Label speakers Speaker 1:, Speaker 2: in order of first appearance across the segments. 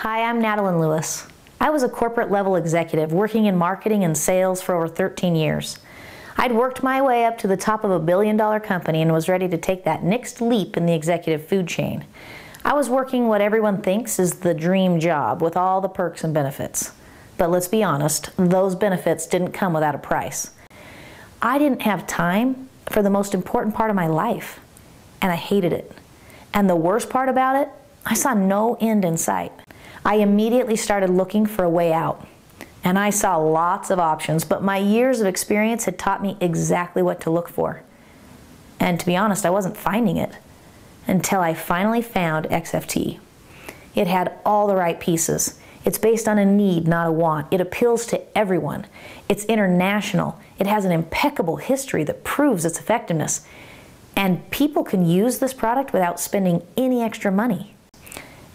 Speaker 1: Hi, I'm Natalie Lewis. I was a corporate level executive working in marketing and sales for over 13 years. I'd worked my way up to the top of a billion-dollar company and was ready to take that next leap in the executive food chain. I was working what everyone thinks is the dream job with all the perks and benefits. But let's be honest, those benefits didn't come without a price. I didn't have time for the most important part of my life, and I hated it. And the worst part about it, I saw no end in sight. I immediately started looking for a way out, and I saw lots of options, but my years of experience had taught me exactly what to look for. And to be honest, I wasn't finding it until I finally found XFT. It had all the right pieces. It's based on a need, not a want. It appeals to everyone. It's international. It has an impeccable history that proves its effectiveness. And people can use this product without spending any extra money.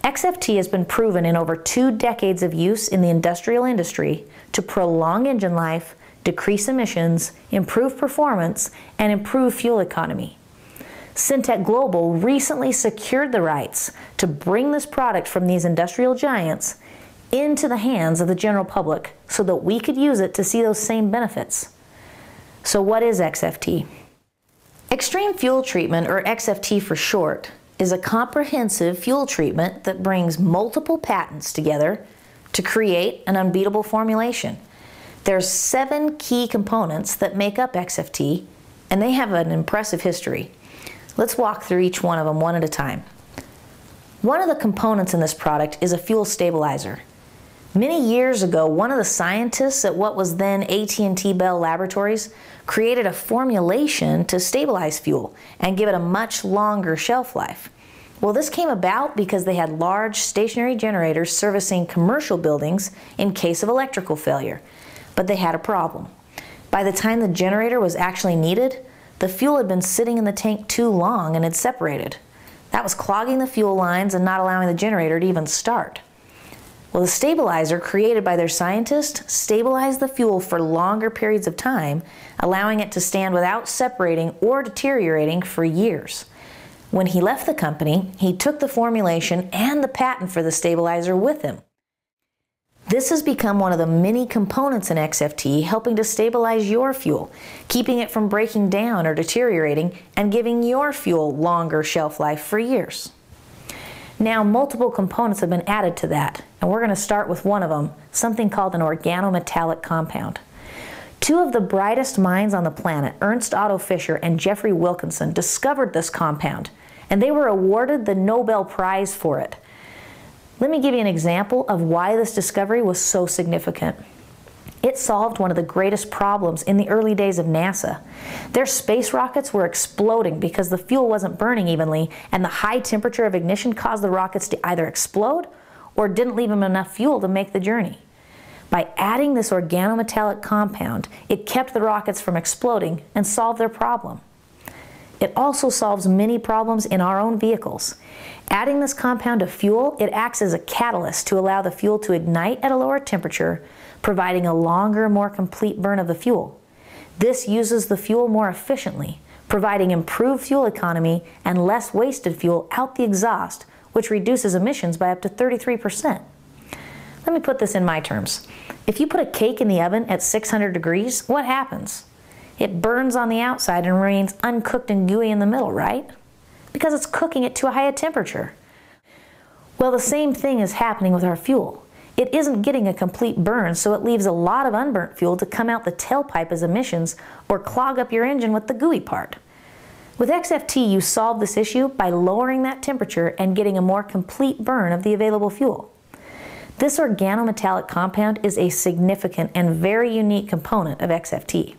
Speaker 1: XFT has been proven in over 2 decades of use in the industrial industry to prolong engine life, decrease emissions, improve performance, and improve fuel economy. Syntec Global recently secured the rights to bring this product from these industrial giants into the hands of the general public so that we could use it to see those same benefits. So what is XFT? Extreme Fuel Treatment, or XFT for short, is a comprehensive fuel treatment that brings multiple patents together to create an unbeatable formulation. There's 7 key components that make up XFT, and they have an impressive history. Let's walk through each one of them one at a time. One of the components in this product is a fuel stabilizer. Many years ago, one of the scientists at what was then AT&T Bell Laboratories created a formulation to stabilize fuel and give it a much longer shelf life. Well, this came about because they had large stationary generators servicing commercial buildings in case of electrical failure. But they had a problem. By the time the generator was actually needed, the fuel had been sitting in the tank too long and had separated. That was clogging the fuel lines and not allowing the generator to even start. Well, the stabilizer created by their scientists stabilized the fuel for longer periods of time, allowing it to stand without separating or deteriorating for years. When he left the company, he took the formulation and the patent for the stabilizer with him. This has become one of the many components in XFT helping to stabilize your fuel, keeping it from breaking down or deteriorating, and giving your fuel longer shelf life for years. Now, multiple components have been added to that, and we're going to start with one of them, something called an organometallic compound. 2 of the brightest minds on the planet, Ernst Otto Fischer and Jeffrey Wilkinson, discovered this compound, and they were awarded the Nobel Prize for it. Let me give you an example of why this discovery was so significant. It solved one of the greatest problems in the early days of NASA. Their space rockets were exploding because the fuel wasn't burning evenly, and the high temperature of ignition caused the rockets to either explode or didn't leave them enough fuel to make the journey. By adding this organometallic compound, it kept the rockets from exploding and solved their problem. It also solves many problems in our own vehicles. Adding this compound to fuel, it acts as a catalyst to allow the fuel to ignite at a lower temperature, providing a longer, more complete burn of the fuel. This uses the fuel more efficiently, providing improved fuel economy and less wasted fuel out the exhaust, which reduces emissions by up to 33%. Let me put this in my terms. If you put a cake in the oven at 600 degrees, what happens? It burns on the outside and remains uncooked and gooey in the middle, right? Because it's cooking at too high a temperature. Well, the same thing is happening with our fuel. It isn't getting a complete burn, so it leaves a lot of unburnt fuel to come out the tailpipe as emissions or clog up your engine with the gooey part. With XFT, you solve this issue by lowering that temperature and getting a more complete burn of the available fuel. This organometallic compound is a significant and very unique component of XFT.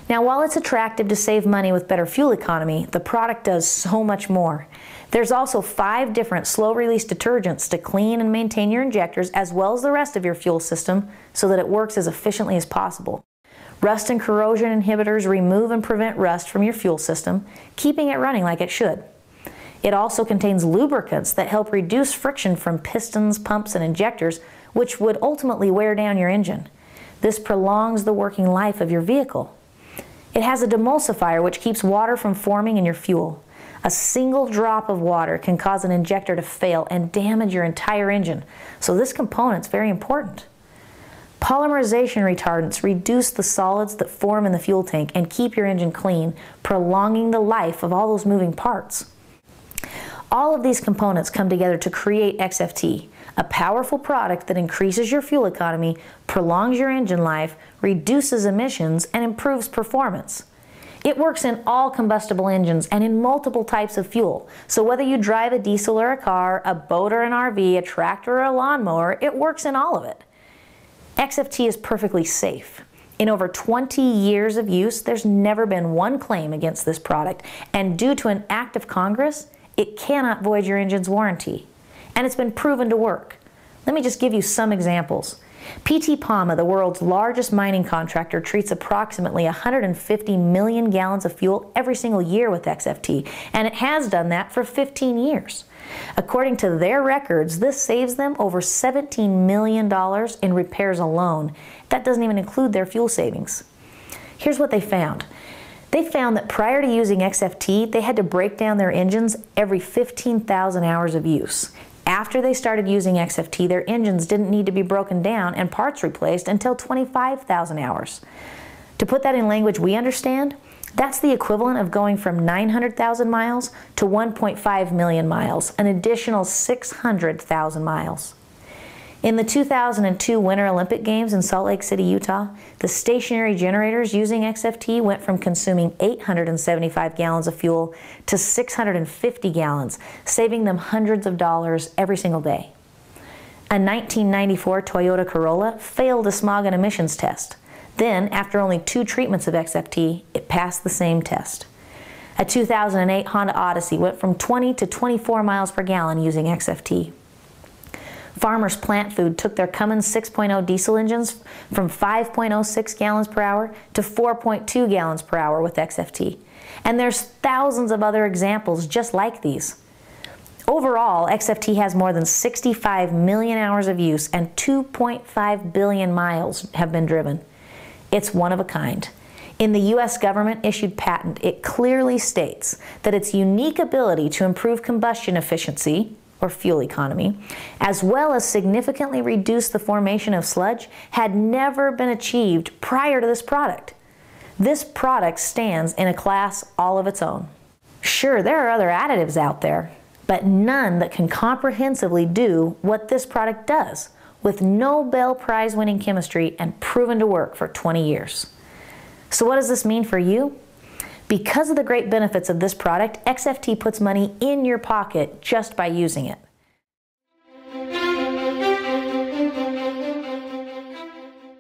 Speaker 1: Now, while it's attractive to save money with better fuel economy, the product does so much more. There's also 5 different slow-release detergents to clean and maintain your injectors as well as the rest of your fuel system so that it works as efficiently as possible. Rust and corrosion inhibitors remove and prevent rust from your fuel system, keeping it running like it should. It also contains lubricants that help reduce friction from pistons, pumps, and injectors, which would ultimately wear down your engine. This prolongs the working life of your vehicle. It has a demulsifier which keeps water from forming in your fuel. A single drop of water can cause an injector to fail and damage your entire engine, so this component's very important. Polymerization retardants reduce the solids that form in the fuel tank and keep your engine clean, prolonging the life of all those moving parts. All of these components come together to create XFT, a powerful product that increases your fuel economy, prolongs your engine life, reduces emissions, and improves performance. It works in all combustible engines and in multiple types of fuel. So whether you drive a diesel or a car, a boat or an RV, a tractor or a lawnmower, it works in all of it. XFT is perfectly safe. In over 20 years of use, there's never been one claim against this product, and due to an act of Congress, it cannot void your engine's warranty. And it's been proven to work. Let me just give you some examples. PT Pama, the world's largest mining contractor, treats approximately 150 million gallons of fuel every single year with XFT, and it has done that for 15 years. According to their records, this saves them over $17 million in repairs alone. That doesn't even include their fuel savings. Here's what they found. They found that prior to using XFT, they had to break down their engines every 15,000 hours of use. After they started using XFT, their engines didn't need to be broken down and parts replaced until 25,000 hours. To put that in language we understand, that's the equivalent of going from 900,000 miles to 1.5 million miles, an additional 600,000 miles. In the 2002 Winter Olympic Games in Salt Lake City, Utah, the stationary generators using XFT went from consuming 875 gallons of fuel to 650 gallons, saving them hundreds of dollars every single day. A 1994 Toyota Corolla failed a smog and emissions test. Then, after only 2 treatments of XFT, it passed the same test. A 2008 Honda Odyssey went from 20 to 24 miles per gallon using XFT. Farmers Plant Food took their Cummins 6.0 diesel engines from 5.06 gallons per hour to 4.2 gallons per hour with XFT. And there's thousands of other examples just like these. Overall, XFT has more than 65 million hours of use and 2.5 billion miles have been driven. It's one of a kind. In the U.S. government-issued patent, it clearly states that its unique ability to improve combustion efficiency, or fuel economy, as well as significantly reduce the formation of sludge, had never been achieved prior to this product. This product stands in a class all of its own. Sure, there are other additives out there, but none that can comprehensively do what this product does, with Nobel Prize-winning chemistry and proven to work for 20 years. So what does this mean for you? Because of the great benefits of this product, XFT puts money in your pocket just by using it.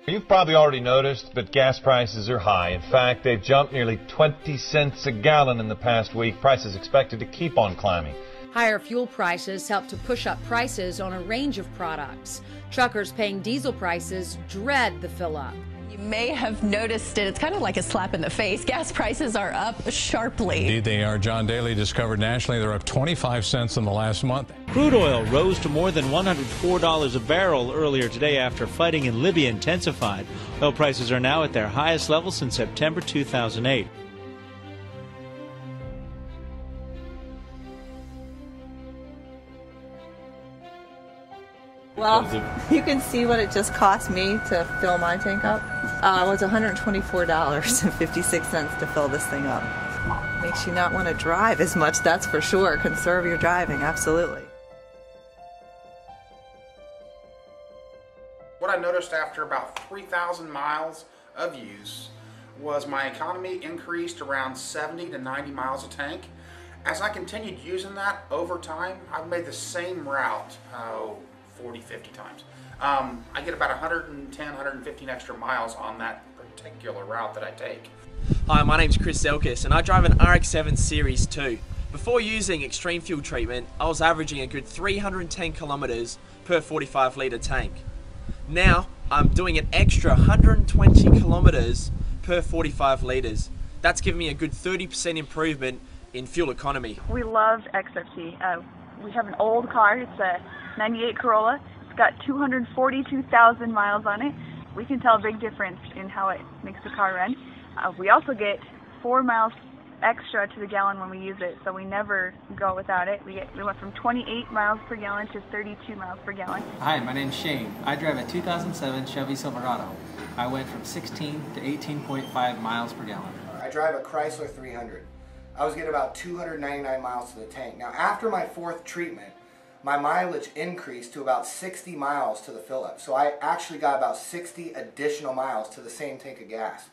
Speaker 2: You've probably already noticed, but gas prices are high. In fact, they've jumped nearly 20 cents a gallon in the past week. Prices expected to keep on climbing.
Speaker 3: Higher fuel prices help to push up prices on a range of products. Truckers paying diesel prices dread the fill-up.
Speaker 4: You may have noticed it. It's kind of like a slap in the face. Gas prices are up sharply.
Speaker 5: Indeed they are. John Daly discovered nationally they're up 25 cents in the last month.
Speaker 6: Crude oil rose to more than $104 a barrel earlier today after fighting in Libya intensified. Oil prices are now at their highest level since September 2008.
Speaker 7: Well, you can see what it just cost me to fill my tank up. It was $124.56 to fill this thing up. Makes you not want to drive as much, that's for sure. Conserve your driving, absolutely.
Speaker 8: What I noticed after about 3,000 miles of use was my economy increased around 70 to 90 miles a tank. As I continued using that over time, I've made the same route 40, 50 times. I get about 110, 115 extra miles on that particular route that I take.
Speaker 9: Hi, my name's Chris Zelkis and I drive an RX-7 Series 2. Before using extreme fuel treatment, I was averaging a good 310 kilometers per 45 litre tank. Now, I'm doing an extra 120 kilometers per 45 litres. That's given me a good 30% improvement in fuel economy.
Speaker 10: We love XFT. We have an old car, it's a 98 Corolla. It's got 242,000 miles on it. We can tell a big difference in how it makes the car run. We also get 4 miles extra to the gallon when we use it, so we never go without it. We went from 28 miles per gallon to 32 miles per gallon.
Speaker 11: Hi, my name's Shane. I drive a 2007 Chevy Silverado. I went from 16 to 18.5 miles per gallon.
Speaker 12: I drive a Chrysler 300. I was getting about 299 miles to the tank. Now, after my 4th treatment, my mileage increased to about 60 miles to the fill-up. So I actually got about 60 additional miles to the same tank of gas.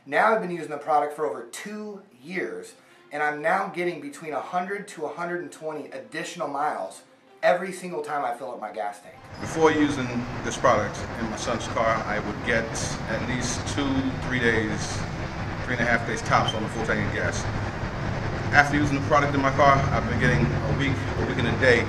Speaker 12: Now I've been using the product for over 2 years, and I'm now getting between 100 to 120 additional miles every single time I fill up my gas tank.
Speaker 13: Before using this product in my son's car, I would get at least 2-3 days, 3.5 days tops on the full tank of gas. After using the product in my car, I've been getting a week and a day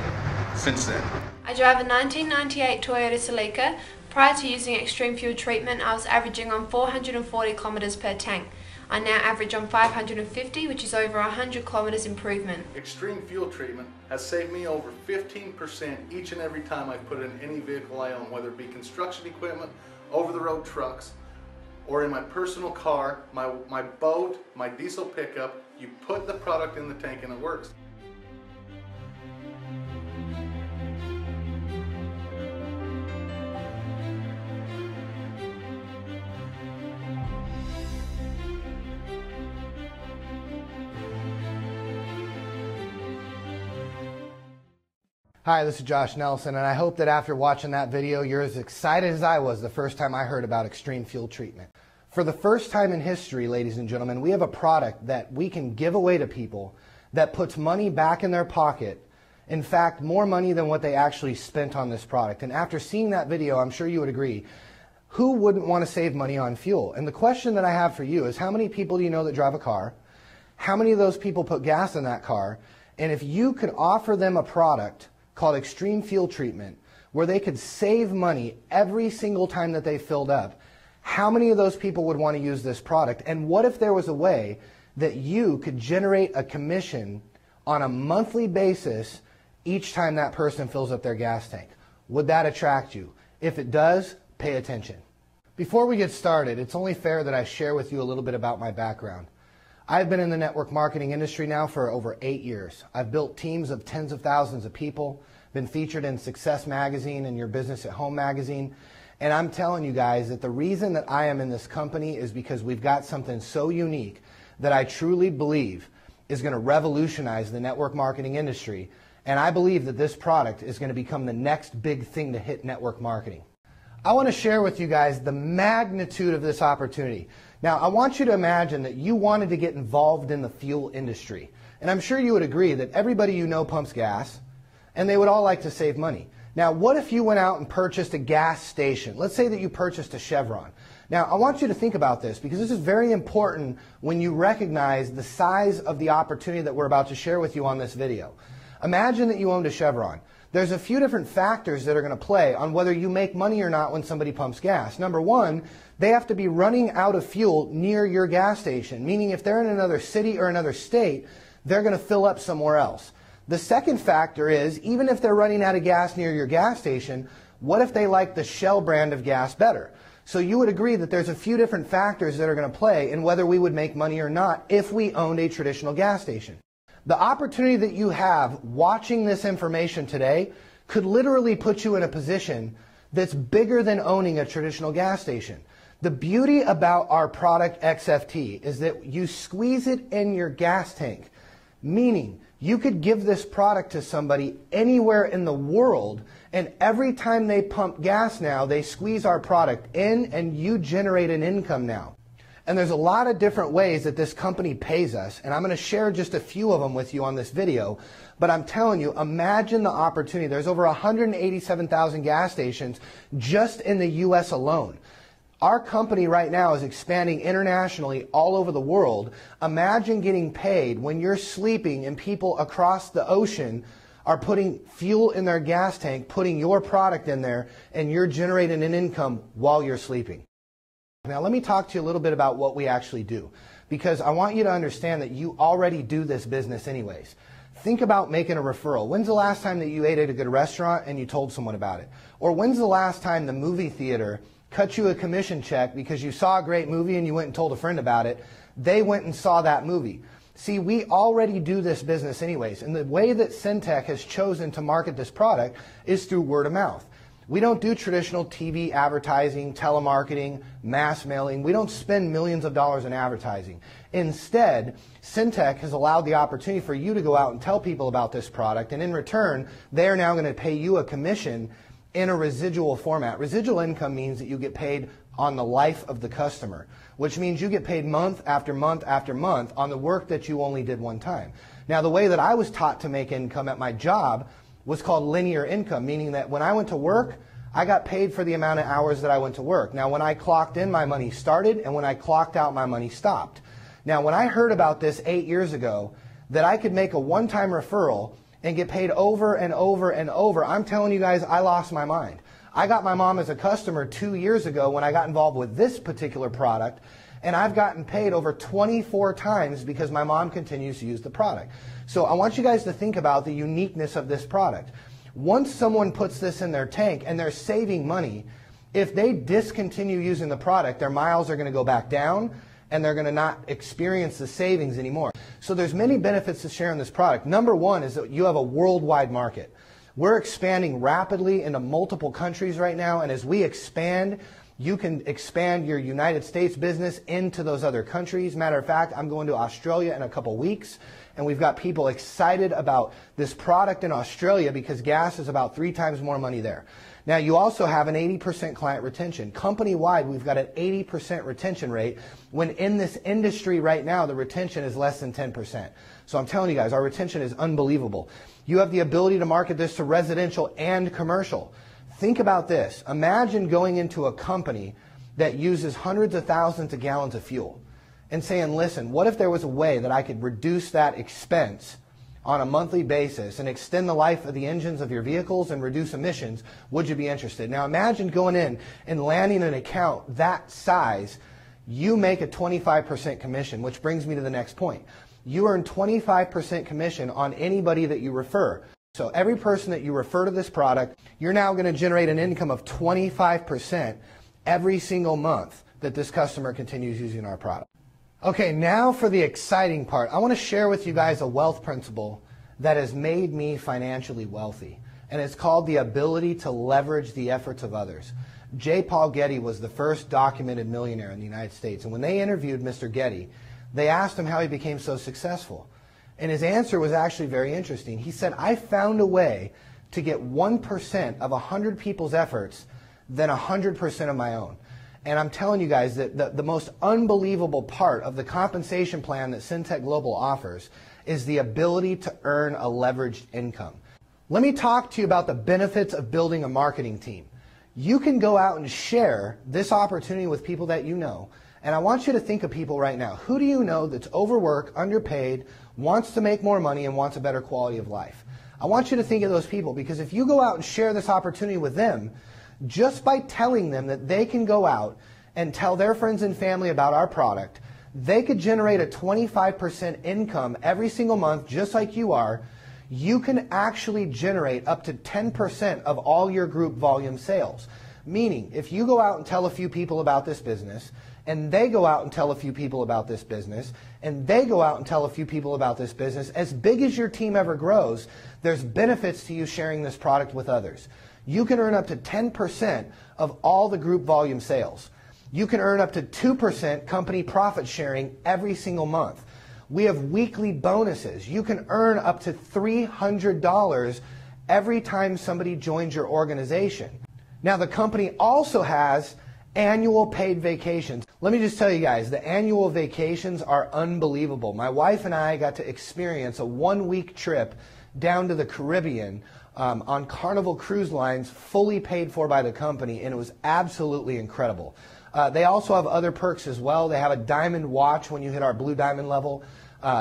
Speaker 13: since then.
Speaker 14: I drive a 1998 Toyota Celica. Prior to using Extreme Fuel treatment, I was averaging on 440 kilometers per tank. I now average on 550, which is over 100 kilometers improvement.
Speaker 15: Extreme Fuel treatment has saved me over 15% each and every time I put it in any vehicle I own, whether it be construction equipment, over-the-road trucks, or in my personal car, my boat, my diesel pickup. You put the product in the tank and it works.
Speaker 12: Hi, this is Josh Nelson, and I hope that after watching that video, you're as excited as I was the first time I heard about Extreme Fuel treatment. For the first time in history, ladies and gentlemen, we have a product that we can give away to people that puts money back in their pocket. In fact, more money than what they actually spent on this product. And after seeing that video, I'm sure you would agree, who wouldn't want to save money on fuel? And the question that I have for you is, how many people do you know that drive a car? How many of those people put gas in that car? And if you could offer them a product called Extreme Fuel treatment, where they could save money every single time that they filled up, how many of those people would want to use this product? And what if there was a way that you could generate a commission on a monthly basis each time that person fills up their gas tank? Would that attract you? If it does, pay attention. Before we get started, it's only fair that I share with you a little bit about my background. I've been in the network marketing industry now for over 8 years. I've built teams of tens of thousands of people, been featured in Success Magazine and Your Business at Home magazine. And I'm telling you guys that the reason that I am in this company is because we've got something so unique that I truly believe is going to revolutionize the network marketing industry. And I believe that this product is going to become the next big thing to hit network marketing. I want to share with you guys the magnitude of this opportunity. Now, I want you to imagine that you wanted to get involved in the fuel industry. And I'm sure you would agree that everybody you know pumps gas, and they would all like to save money. Now, what if you went out and purchased a gas station? Let's say that you purchased a Chevron. Now, I want you to think about this because this is very important when you recognize the size of the opportunity that we're about to share with you on this video. Imagine that you owned a Chevron. There's a few different factors that are going to play on whether you make money or not when somebody pumps gas. Number one, they have to be running out of fuel near your gas station, meaning if they're in another city or another state, they're going to fill up somewhere else. The second factor is, even if they're running out of gas near your gas station, what if they like the Shell brand of gas better? So you would agree that there's a few different factors that are going to play in whether we would make money or not if we owned a traditional gas station. The opportunity that you have watching this information today could literally put you in a position that's bigger than owning a traditional gas station. The beauty about our product XFT is that you squeeze it in your gas tank, meaning you could give this product to somebody anywhere in the world, and every time they pump gas now, they squeeze our product in and you generate an income now. And there's a lot of different ways that this company pays us, and I'm going to share just a few of them with you on this video. But I'm telling you, imagine the opportunity. There's over 187,000 gas stations just in the U.S. alone. Our company right now is expanding internationally all over the world. Imagine getting paid when you're sleeping and people across the ocean are putting fuel in their gas tank, putting your product in there, and you're generating an income while you're sleeping. Now let me talk to you a little bit about what we actually do, because I want you to understand that you already do this business anyways. Think about making a referral. When's the last time that you ate at a good restaurant and you told someone about it? Or when's the last time the movie theater cut you a commission check because you saw a great movie and you went and told a friend about it? They went and saw that movie. See, we already do this business anyways, and the way that Syntec has chosen to market this product is through word of mouth. We don't do traditional TV advertising, telemarketing, mass mailing. We don't spend millions of dollars in advertising. Instead, Syntec has allowed the opportunity for you to go out and tell people about this product, and in return, they are now going to pay you a commission in a residual format. Residual income means that you get paid on the life of the customer, which means you get paid month after month after month on the work that you only did one time. Now, the way that I was taught to make income at my job was called linear income, meaning that when I went to work, I got paid for the amount of hours that I went to work. Now, when I clocked in, my money started, and when I clocked out, my money stopped. Now, when I heard about this 8 years ago, that I could make a one-time referral and get paid over and over and over, I'm telling you guys, I lost my mind. I got my mom as a customer 2 years ago when I got involved with this particular product, and I've gotten paid over 24 times because my mom continues to use the product. So I want you guys to think about the uniqueness of this product. Once someone puts this in their tank and they're saving money, if they discontinue using the product, their miles are going to go back down and they're going to not experience the savings anymore. So there's many benefits to sharing this product. Number one is that you have a worldwide market. We're expanding rapidly into multiple countries right now, and as we expand, you can expand your United States business into those other countries. Matter of fact, I'm going to Australia in a couple weeks, and we've got people excited about this product in Australia because gas is about 3 times more money there. Now, you also have an 80% client retention. Company-wide, we've got an 80% retention rate, when in this industry right now, the retention is less than 10%. So I'm telling you guys, our retention is unbelievable. You have the ability to market this to residential and commercial. Think about this. Imagine going into a company that uses hundreds of thousands of gallons of fuel and saying, listen, what if there was a way that I could reduce that expense on a monthly basis and extend the life of the engines of your vehicles and reduce emissions? Would you be interested? Now imagine going in and landing an account that size. You make a 25% commission, which brings me to the next point. You earn 25% commission on anybody that you refer. So every person that you refer to this product, you're now going to generate an income of 25% every single month that this customer continues using our product. Okay, now for the exciting part. I want to share with you guys a wealth principle that has made me financially wealthy, and it's called the ability to leverage the efforts of others. J. Paul Getty was the first documented millionaire in the United States, and when they interviewed Mr. Getty, they asked him how he became so successful. And his answer was actually very interesting. He said, I found a way to get 1% of 100 people's efforts than 100% of my own. And I'm telling you guys that the most unbelievable part of the compensation plan that Syntec Global offers is the ability to earn a leveraged income. Let me talk to you about the benefits of building a marketing team. You can go out and share this opportunity with people that you know. And I want you to think of people right now. Who do you know that's overworked, underpaid, wants to make more money, and wants a better quality of life? I want you to think of those people, because if you go out and share this opportunity with them, just by telling them that they can go out and tell their friends and family about our product, they could generate a 25% income every single month, just like you are. You can actually generate up to 10% of all your group volume sales. Meaning, if you go out and tell a few people about this business, and they go out and tell a few people about this business, and they go out and tell a few people about this business, as big as your team ever grows, there's benefits to you sharing this product with others. You can earn up to 10% of all the group volume sales. You can earn up to 2% company profit sharing every single month. We have weekly bonuses. You can earn up to $300 every time somebody joins your organization. Now, the company also has annual paid vacations. Let me just tell you guys, the annual vacations are unbelievable. My wife and I got to experience a 1-week trip down to the Caribbean on Carnival Cruise Lines, fully paid for by the company, and it was absolutely incredible. They also have other perks as well. They have a diamond watch when you hit our blue diamond level.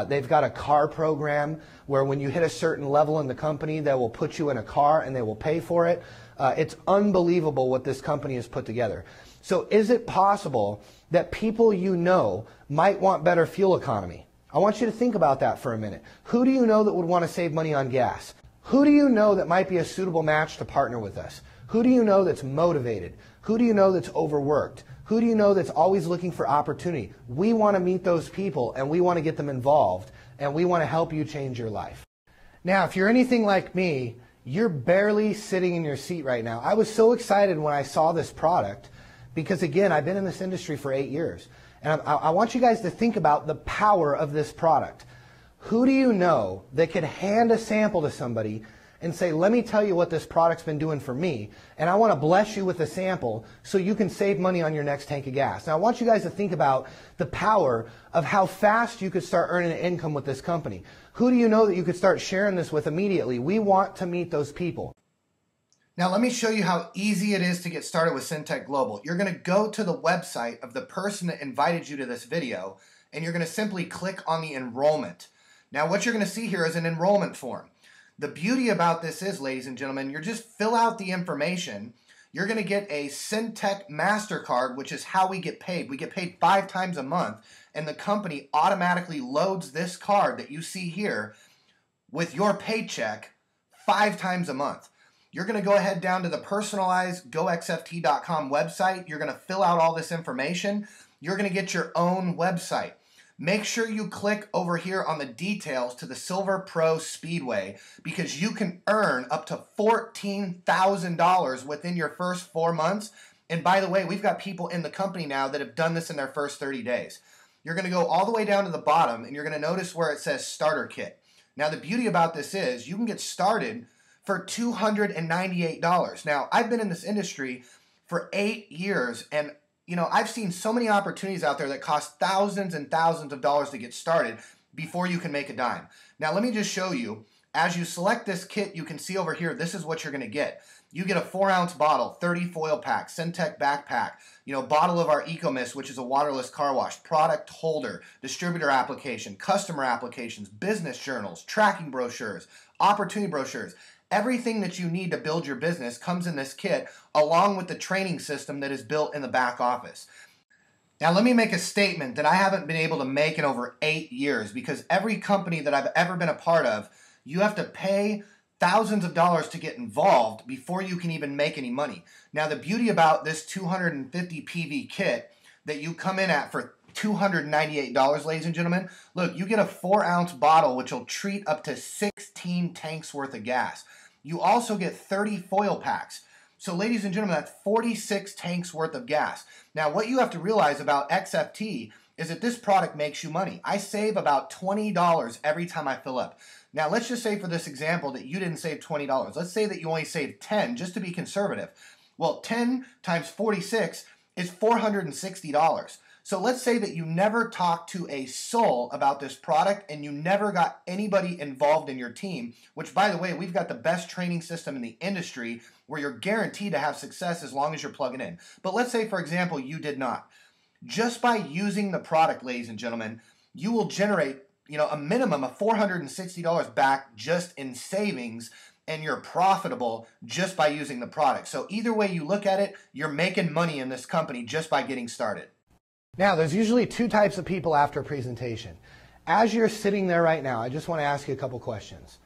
Speaker 12: They've got a car program where when you hit a certain level in the company, they will put you in a car and they will pay for it. It's unbelievable what this company has put together. So is it possible that people you know might want better fuel economy? I want you to think about that for a minute. Who do you know that would want to save money on gas? Who do you know that might be a suitable match to partner with us? Who do you know that's motivated? Who do you know that's overworked? Who do you know that's always looking for opportunity? We want to meet those people and we want to get them involved and we want to help you change your life. Now, if you're anything like me, you're barely sitting in your seat right now. I was so excited when I saw this product because, again, I've been in this industry for 8 years. And I want you guys to think about the power of this product. Who do you know that could hand a sample to somebody and say, let me tell you what this product's been doing for me, and I want to bless you with a sample so you can save money on your next tank of gas. Now, I want you guys to think about the power of how fast you could start earning an income with this company. Who do you know that you could start sharing this with immediately? We want to meet those people. Now, let me show you how easy it is to get started with Syntec Global. You're going to go to the website of the person that invited you to this video, and you're going to simply click on the enrollment. Now, what you're going to see here is an enrollment form. The beauty about this is, ladies and gentlemen, you just fill out the information. You're going to get a Syntec MasterCard, which is how we get paid. We get paid 5 times a month, and the company automatically loads this card that you see here with your paycheck 5 times a month. You're going to go ahead down to the personalized GoXFT.com website. You're going to fill out all this information. You're going to get your own website. Make sure you click over here on the details to the Silver Pro Speedway because you can earn up to $14,000 within your first 4 months. And by the way, we've got people in the company now that have done this in their first 30 days. You're going to go all the way down to the bottom and you're going to notice where it says Starter Kit. Now, the beauty about this is you can get started for $298. Now, I've been in this industry for 8 years, and you know, I've seen so many opportunities out there that cost thousands and thousands of dollars to get started before you can make a dime. Now, let me just show you. As you select this kit, you can see over here, this is what you're going to get. You get a 4-ounce bottle, 30 foil pack, Syntec backpack, bottle of our EcoMist, which is a waterless car wash, product holder, distributor application, customer applications, business journals, tracking brochures, opportunity brochures. Everything that you need to build your business comes in this kit, along with the training system that is built in the back office. Now, let me make a statement that I haven't been able to make in over 8 years, because every company that I've ever been a part of, you have to pay thousands of dollars to get involved before you can even make any money. Now, the beauty about this 250 PV kit that you come in at for $298, ladies and gentlemen, look, you get a 4-ounce bottle, which will treat up to 16 tanks worth of gas. You also get 30 foil packs. So, ladies and gentlemen, that's 46 tanks worth of gas. Now, what you have to realize about XFT is that this product makes you money. I save about $20 every time I fill up. Now, let's just say for this example that you didn't save $20. Let's say that you only saved 10, just to be conservative. Well, 10 times 46 is $460. So let's say that you never talked to a soul about this product and you never got anybody involved in your team, which, by the way, we've got the best training system in the industry where you're guaranteed to have success as long as you're plugging in. But let's say, for example, you did not. Just by using the product, ladies and gentlemen, you will generate, a minimum of $460 back just in savings, and you're profitable just by using the product. So either way you look at it, you're making money in this company just by getting started. Now, there's usually 2 types of people after a presentation. As you're sitting there right now, I just want to ask you a couple questions.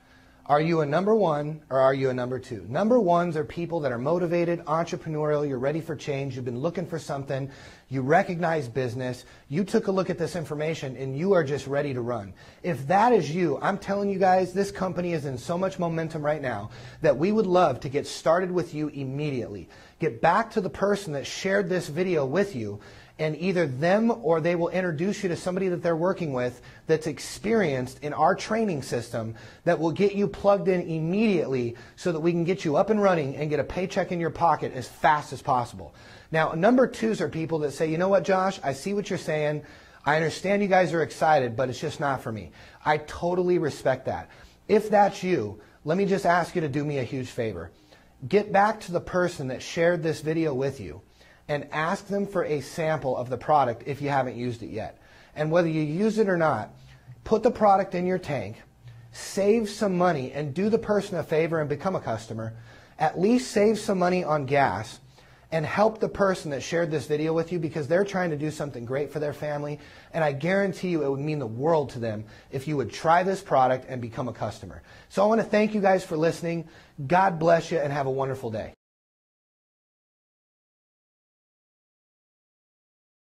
Speaker 12: Are you a number 1 or are you a number 2? Number 1s are people that are motivated, entrepreneurial, you're ready for change, you've been looking for something, you recognize business, you took a look at this information, and you are just ready to run. If that is you, I'm telling you guys, this company is in so much momentum right now that we would love to get started with you immediately. Get back to the person that shared this video with you, and either them or they will introduce you to somebody that they're working with that's experienced in our training system that will get you plugged in immediately so that we can get you up and running and get a paycheck in your pocket as fast as possible. Now, number 2s are people that say, you know what, Josh, I see what you're saying. I understand you guys are excited, but it's just not for me. I totally respect that. If that's you, let me just ask you to do me a huge favor. Get back to the person that shared this video with you and ask them for a sample of the product if you haven't used it yet. And whether you use it or not, put the product in your tank, save some money, and do the person a favor and become a customer. At least save some money on gas and help the person that shared this video with you, because they're trying to do something great for their family, and I guarantee you it would mean the world to them if you would try this product and become a customer. So I want to thank you guys for listening. God bless you and have a wonderful day.